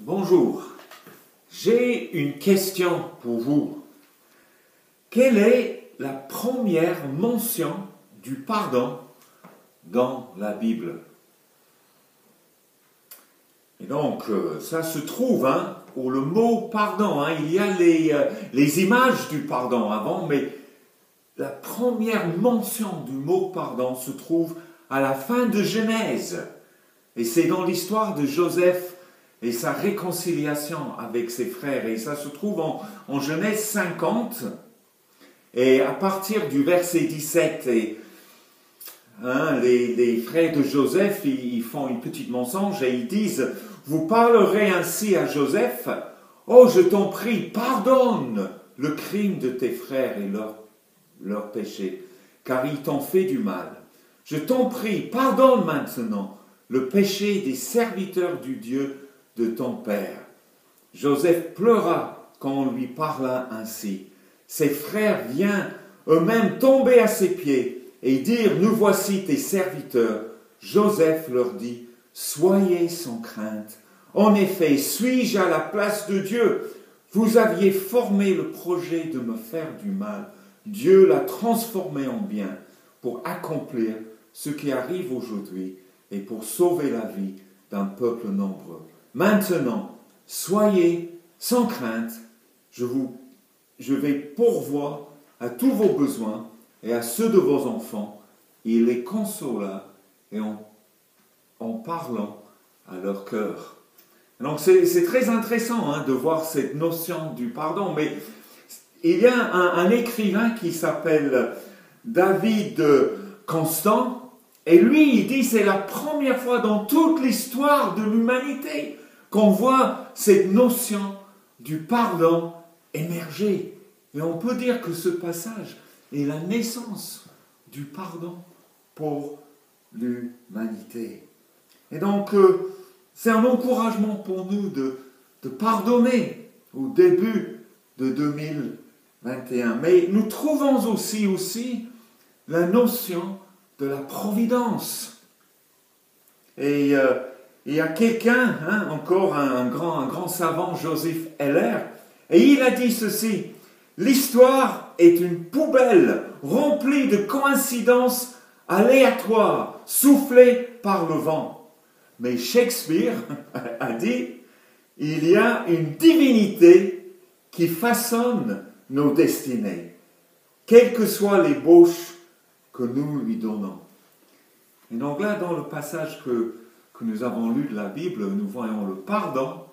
Bonjour, j'ai une question pour vous. Quelle est la première mention du pardon dans la Bible? Et donc, ça se trouve, pour le mot pardon, il y a les images du pardon avant, mais la première mention du mot pardon se trouve à la fin de Genèse. Et c'est dans l'histoire de Joseph et sa réconciliation avec ses frères. Et ça se trouve en Genèse 50. Et à partir du verset 17, les frères de Joseph, ils font une petite mensonge et ils disent « Vous parlerez ainsi à Joseph, oh je t'en prie, pardonne le crime de tes frères et leur péché, car ils t'ont fait du mal. Je t'en prie, pardonne maintenant le péché des serviteurs du Dieu de ton père. » Joseph pleura quand on lui parla ainsi. Ses frères vinrent eux-mêmes tomber à ses pieds et dirent « Nous voici tes serviteurs. » Joseph leur dit « Soyez sans crainte. En effet, suis-je à la place de Dieu? Vous aviez formé le projet de me faire du mal. Dieu l'a transformé en bien pour accomplir ce qui arrive aujourd'hui et pour sauver la vie d'un peuple nombreux. Maintenant, soyez sans crainte, je vais pourvoir à tous vos besoins et à ceux de vos enfants. Il les consola et en parlant à leur cœur. Donc c'est très intéressant de voir cette notion du pardon, mais il y a un écrivain qui s'appelle David Constant, et lui, il dit, c'est la première fois dans toute l'histoire de l'humanité qu'on voit cette notion du pardon émerger. Et on peut dire que ce passage est la naissance du pardon pour l'humanité. Et donc, c'est un encouragement pour nous de pardonner au début de 2021. Mais nous trouvons aussi la notion de la providence. Et il y a quelqu'un, encore un grand savant, Joseph Heller, et il a dit ceci: l'histoire est une poubelle remplie de coïncidences aléatoires, soufflées par le vent. Mais Shakespeare a dit, il y a une divinité qui façonne nos destinées, quelles que soient les bauches que nous lui donnons. Et donc là, dans le passage que nous avons lu de la Bible, nous voyons le pardon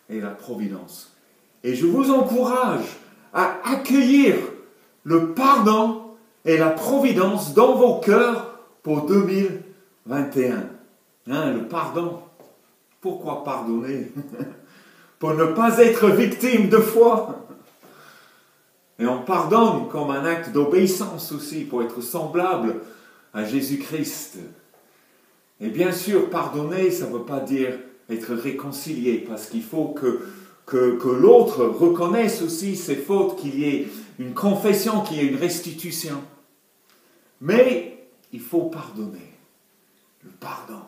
et la providence. Et je vous encourage à accueillir le pardon et la providence dans vos cœurs pour 2021. Le pardon. Pourquoi pardonner? Pour ne pas être victime de foi. Et on pardonne comme un acte d'obéissance aussi, pour être semblable à Jésus-Christ. Et bien sûr, pardonner, ça ne veut pas dire être réconcilié, parce qu'il faut que l'autre reconnaisse aussi ses fautes, qu'il y ait une confession, qu'il y ait une restitution. Mais il faut pardonner. Le pardon.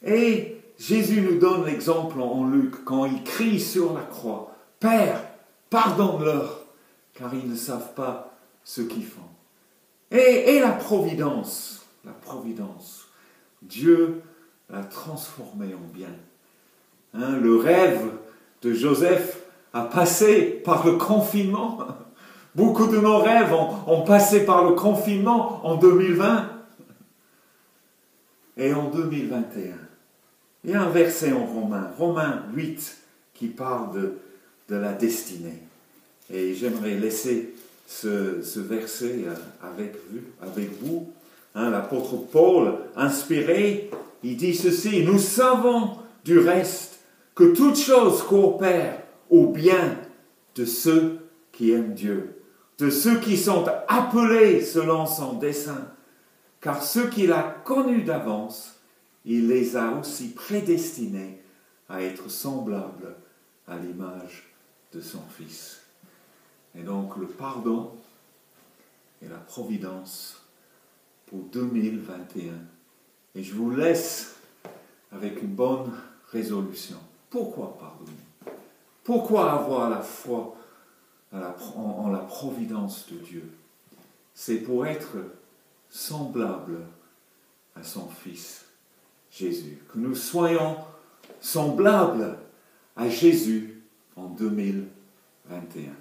Et Jésus nous donne l'exemple en Luc, quand il crie sur la croix, « Père, pardonne-leur, car ils ne savent pas ce qu'ils font. » Et la providence, Dieu l'a transformé en bien. Le rêve de Joseph a passé par le confinement. Beaucoup de nos rêves ont passé par le confinement en 2020 et en 2021. Il y a un verset en Romains 8, qui parle de la destinée. Et j'aimerais laisser ce verset avec vous. L'apôtre Paul, inspiré, il dit ceci: « Nous savons du reste que toute chose coopère au bien de ceux qui aiment Dieu, de ceux qui sont appelés selon son dessein, car ceux qu'il a connus d'avance, il les a aussi prédestinés à être semblables à l'image de son Fils. » Et donc le pardon et la providence pour 2021. Et je vous laisse avec une bonne résolution. Pourquoi pardonner? Pourquoi avoir la foi en la providence de Dieu? C'est pour être semblable à son Fils Jésus. Que nous soyons semblables à Jésus en 2021.